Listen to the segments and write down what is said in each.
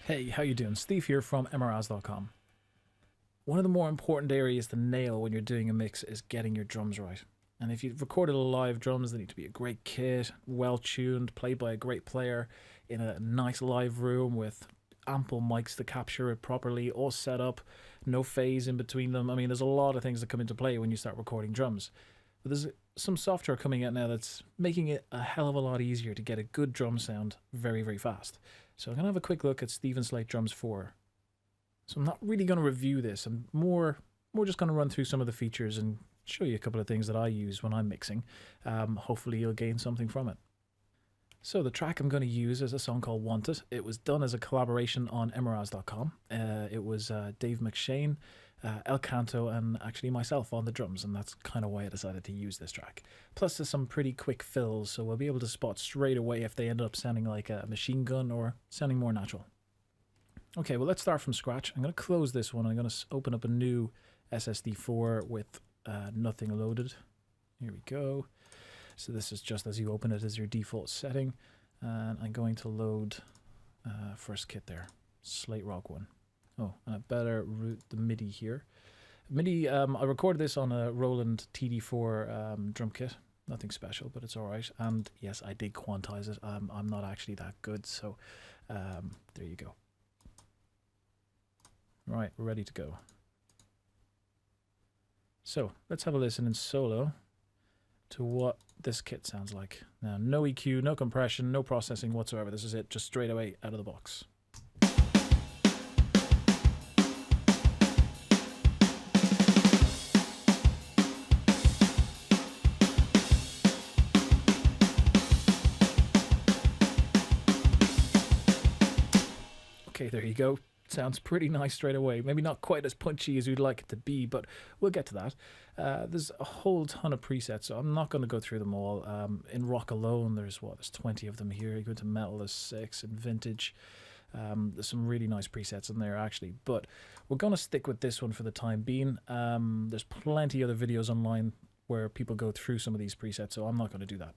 Hey, how you doing? Steve here from mraz.com. One of the more important areas to nail when you're doing a mix is getting your drums right. And if you've recorded a live drums, they need to be a great kit, well tuned, played by a great player in a nice live room with ample mics to capture it properly, all set up, no phase in between them. I mean, there's a lot of things that come into play when you start recording drums. But there's some software coming out now that's making it a hell of a lot easier to get a good drum sound very, very fast. So I'm going to have a quick look at Steven Slate Drums 4. So I'm not really going to review this. I'm more just going to run through some of the features and show you a couple of things that I use when I'm mixing. Hopefully you'll gain something from it. So the track I'm going to use is a song called Want It. It was done as a collaboration on mraz.com. It was Dave McShane, El Canto, and actually myself on the drums, and that's kind of why I decided to use this track. Plus there's some pretty quick fills, so we'll be able to spot straight away if they end up sounding like a machine gun or sounding more natural. Okay, well let's start from scratch. I'm going to close this one. I'm going to open up a new SSD4 with nothing loaded. Here we go. So this is just as you open it as your default setting. And I'm going to load first kit there, Slate Rock 1. Oh, and I better route the MIDI here. MIDI, I recorded this on a Roland TD4 drum kit. Nothing special, but it's all right. And yes, I did quantize it. I'm not actually that good, so there you go. Right, we're ready to go. So let's have a listen in solo to what this kit sounds like. Now, no EQ, no compression, no processing whatsoever. This is it, just straight away out of the box. Okay, there you go. Sounds pretty nice straight away. Maybe not quite as punchy as we'd like it to be, but we'll get to that. There's a whole ton of presets, so I'm not going to go through them all. In rock alone, there's 20 of them here. You go to metal, there's 6, and vintage. There's some really nice presets in there, actually. But we're going to stick with this one for the time being. There's plenty of other videos online where people go through some of these presets, so I'm not going to do that.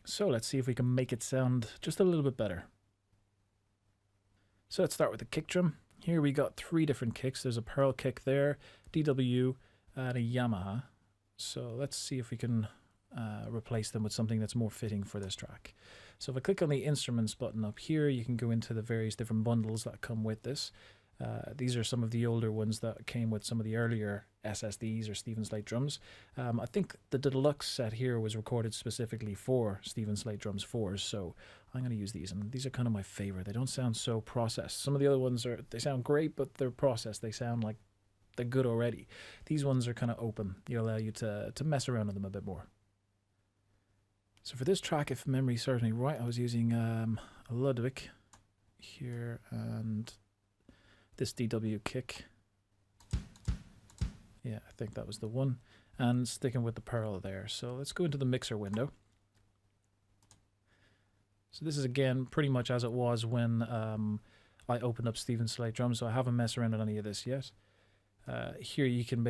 So let's see if we can make it sound just a little bit better. So let's start with the kick drum. Here we got 3 different kicks. There's a Pearl kick there, DW, and a Yamaha. So let's see if we can replace them with something that's more fitting for this track. So if I click on the instruments button up here, you can go into the various different bundles that come with this. These are some of the older ones that came with some of the earlier SSDs or Steven Slate drums. I think the deluxe set here was recorded specifically for Steven Slate Drums 4s, so I'm going to use these, and these are kind of my favorite. They don't sound so processed. Some of the other ones they sound great, but they're processed. They sound like they're good already. These ones are kind of open. They allow you to mess around with them a bit more. So for this track, if memory serves me right, I was using a Ludwig here and this DW kick. Yeah, I think that was the one. And sticking with the Pearl there. So let's go into the mixer window. So this is again pretty much as it was when I opened up Steven Slate Drums, so I haven't messed around with any of this yet. Here you can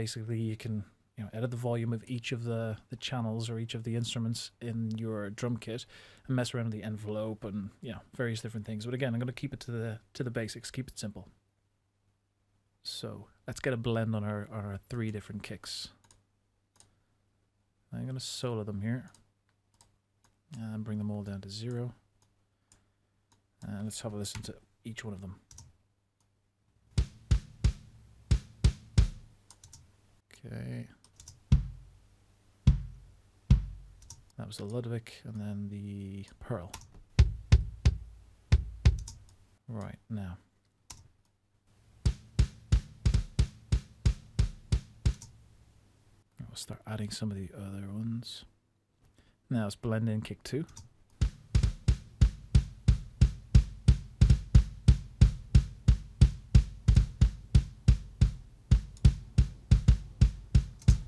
edit the volume of each of the channels or each of the instruments in your drum kit and mess around with the envelope and various different things. But again, I'm going to keep it to the basics, keep it simple. So let's get a blend on our 3 different kicks. I'm going to solo them here and bring them all down to 0. And let's have a listen to each one of them. Okay. That was the Ludwig and then the Pearl. Right, now. We'll start adding some of the other ones. Now let's blend in kick 2.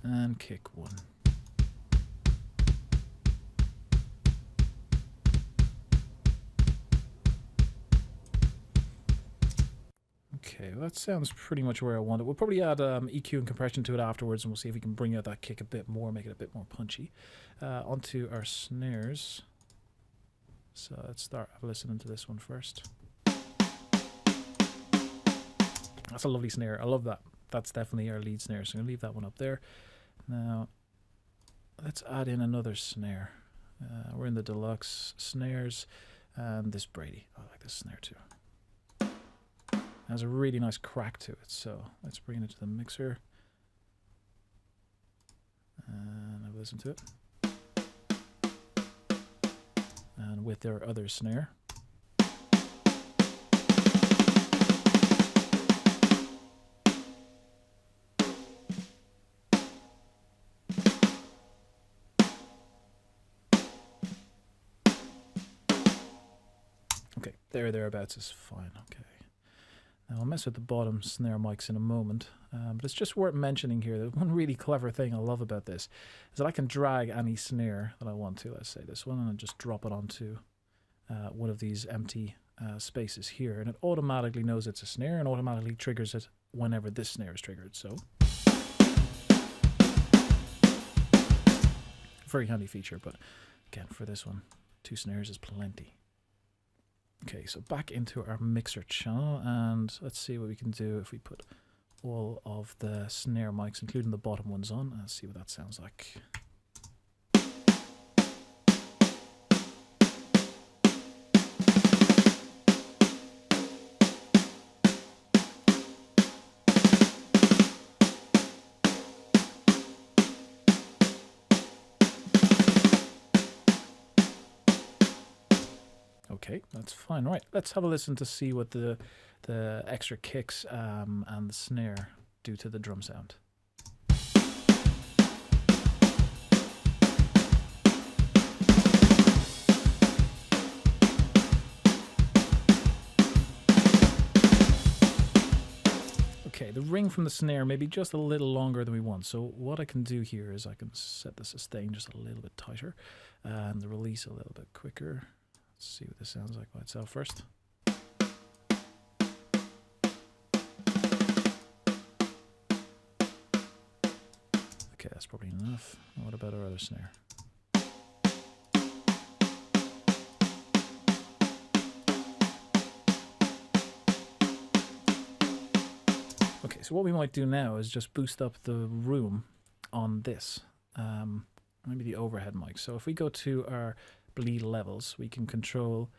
And kick 1. Okay, well that sounds pretty much where I want it. We'll probably add EQ and compression to it afterwards, and we'll see if we can bring out that kick a bit more, make it a bit more punchy. Onto our snares. So let's start listening to this one first. That's a lovely snare. I love that. That's definitely our lead snare. So I'm going to leave that one up there. Now, let's add in another snare. We're in the deluxe snares. And this Brady. I like this snare too. It has a really nice crack to it. So let's bring it to the mixer. And I've listened to it. And with their other snare. Okay, thereabouts is fine. Okay. Now I'll mess with the bottom snare mics in a moment, but it's just worth mentioning here that one really clever thing I love about this is that I can drag any snare that I want to. Let's say this one, and I'll just drop it onto one of these empty spaces here, and it automatically knows it's a snare and automatically triggers it whenever this snare is triggered. So, very handy feature, but again, for this one, 2 snares is plenty. Okay, so back into our mixer channel, and let's see what we can do if we put all of the snare mics, including the bottom ones, on. Let's see what that sounds like. Okay, that's fine. Right, let's have a listen to see what the extra kicks and the snare do to the drum sound. Okay, the ring from the snare may be just a little longer than we want. So what I can do here is I can set the sustain just a little bit tighter and the release a little bit quicker. Let's see what this sounds like by itself first. Okay, that's probably enough. What about our other snare? Okay, so what we might do now is just boost up the room on this, maybe the overhead mic. So if we go to our bleed levels, we can control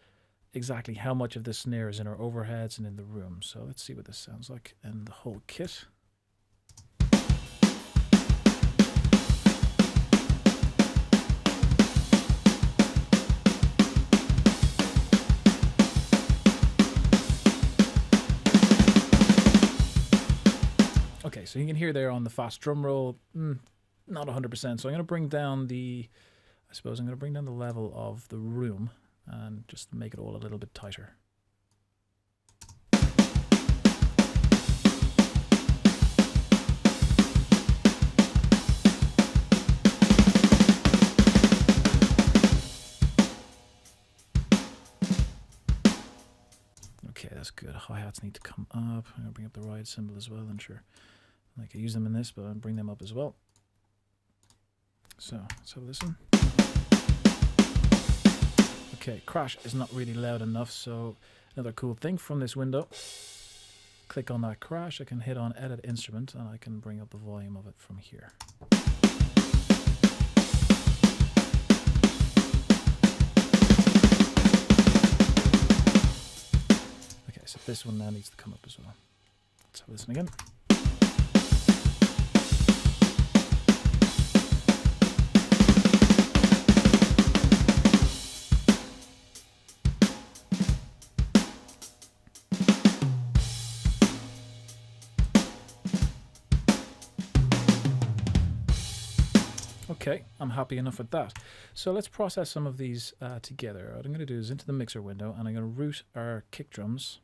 exactly how much of this snare is in our overheads and in the room. So let's see what this sounds like in the whole kit. Okay, so you can hear there on the fast drum roll, not 100%. So I'm going to bring down the level of the room and just make it all a little bit tighter. Okay, that's good. Hi-hats need to come up. I'm going to bring up the ride cymbal as well, and sure, I could use them in this, but I'll bring them up as well. So let's have a listen. Okay, crash is not really loud enough, so another cool thing from this window, click on that crash, I can hit on edit instrument and I can bring up the volume of it from here. Okay, so this one now needs to come up as well. Let's have a listen again. Okay, I'm happy enough with that. So let's process some of these together. What I'm going to do is into the mixer window, and I'm going to route our kick drums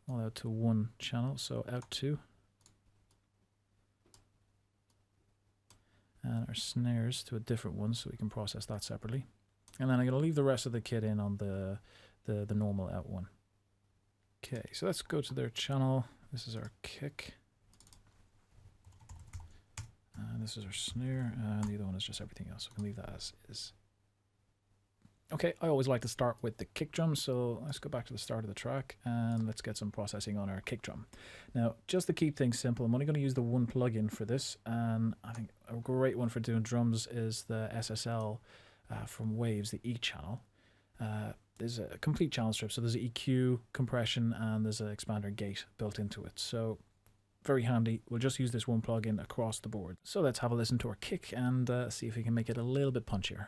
all out to one channel, so out 2. And our snares to a different one, so we can process that separately. And then I'm going to leave the rest of the kit in on the normal out 1. Okay, so let's go to their channel. This is our kick. And this is our snare, and the other one is just everything else. So we can leave that as is. Okay, I always like to start with the kick drum, so let's go back to the start of the track and let's get some processing on our kick drum. Now, just to keep things simple, I'm only going to use the one plugin for this, and I think a great one for doing drums is the SSL from Waves, the E channel. There's a complete channel strip, so there's an EQ, compression, and there's an expander gate built into it. So very handy. We'll just use this one plugin across the board. So let's have a listen to our kick and see if we can make it a little bit punchier.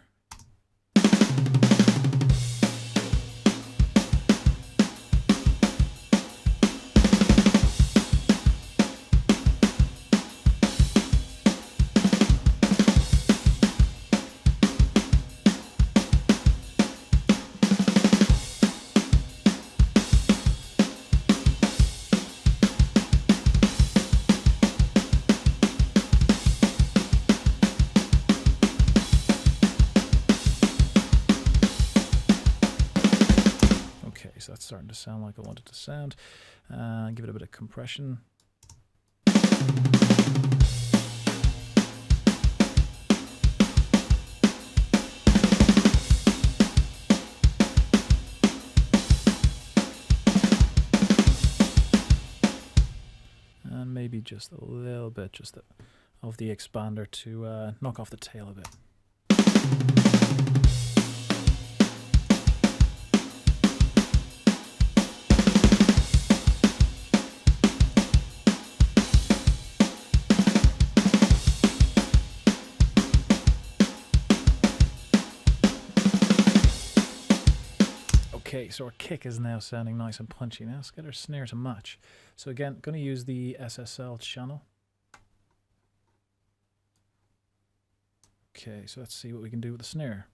So that's starting to sound like I want it to sound. Give it a bit of compression. And maybe just a little bit of the expander to knock off the tail a bit. Okay, so our kick is now sounding nice and punchy. Now let's get our snare to match. So again, going to use the SSL channel. Okay, so let's see what we can do with the snare.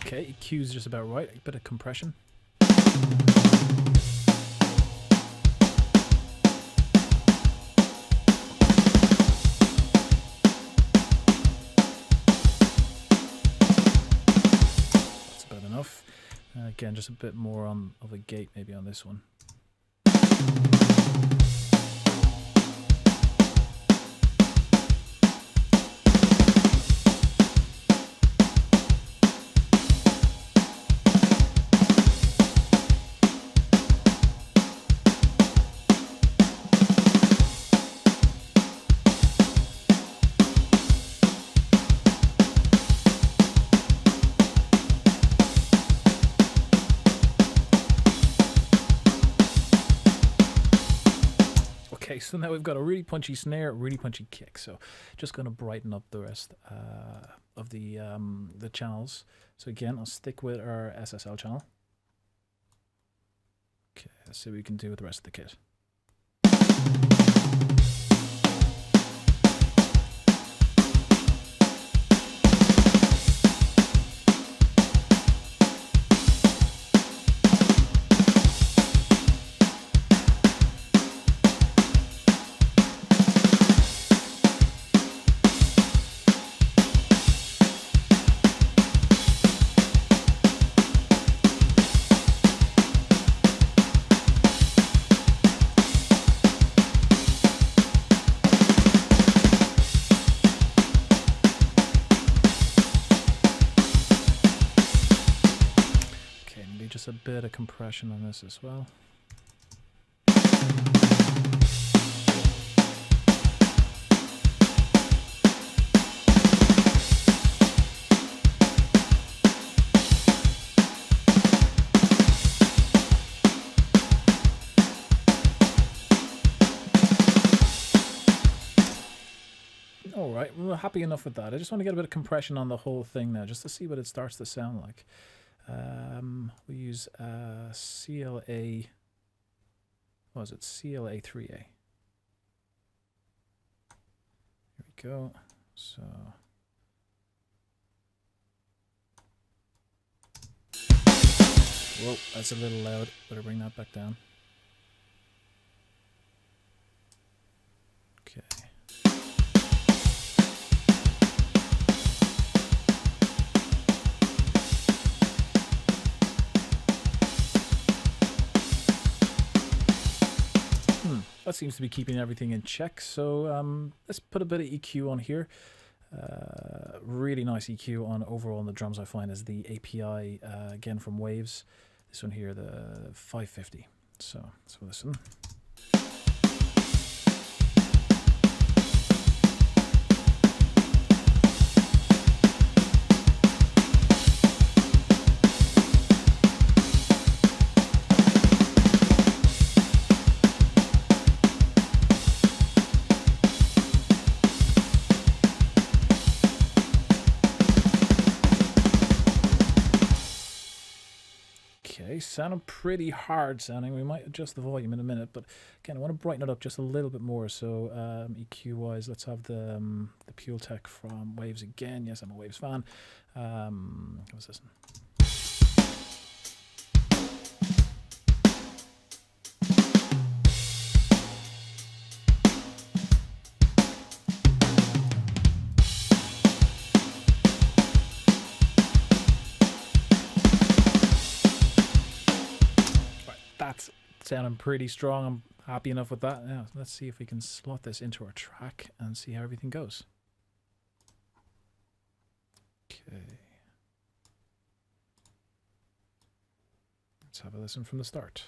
Okay, EQ's just about right, a bit of compression. That's about enough. Again, just a bit more of a gate maybe on this one. Okay, so now we've got a really punchy snare, really punchy kick. So just going to brighten up the rest of the channels. So again, I'll stick with our SSL channel. Okay, let's see what we can do with the rest of the kit. Just a bit of compression on this as well. All right, well, happy enough with that. I just want to get a bit of compression on the whole thing now, just to see what it starts to sound like. We use CLA, what was it, CLA3A. Here we go. So, whoa, that's a little loud. Better bring that back down. Okay. That seems to be keeping everything in check. So let's put a bit of EQ on here. Really nice EQ on overall on the drums, I find, is the API, again from Waves. This one here, the 550. So let's listen. Okay, sounding pretty hard sounding. We might adjust the volume in a minute, but again, I want to brighten it up just a little bit more. So EQ wise, let's have the Pure Tech from Waves again. Yes, I'm a Waves fan. What's this one? That's sounding pretty strong. I'm happy enough with that. Now, let's see if we can slot this into our track and see how everything goes. Okay. Let's have a listen from the start.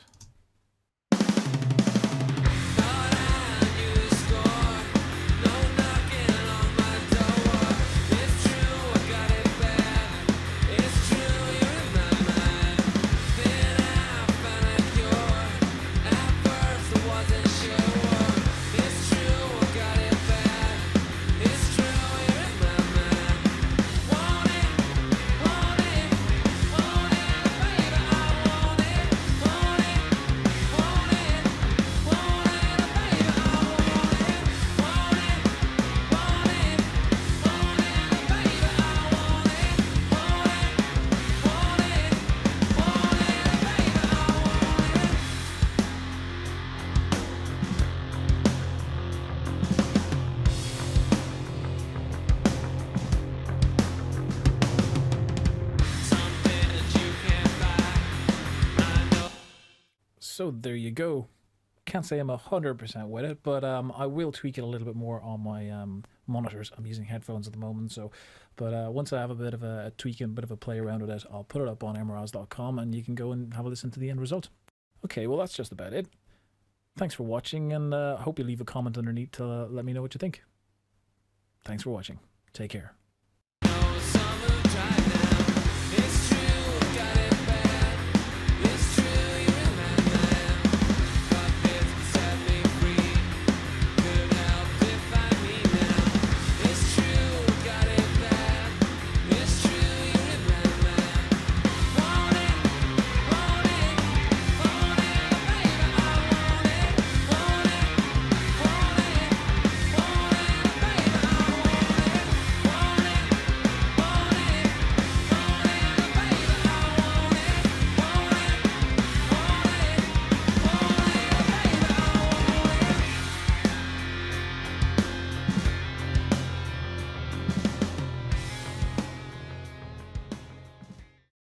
So there you go. Can't say I'm 100% with it, but I will tweak it a little bit more on my monitors. I'm using headphones at the moment, but once I have a bit of a tweak and a bit of a play around with it, I'll put it up on mraz.com and you can go and have a listen to the end result. Okay, well that's just about it. Thanks for watching, and I hope you leave a comment underneath to let me know what you think. Thanks for watching. Take care.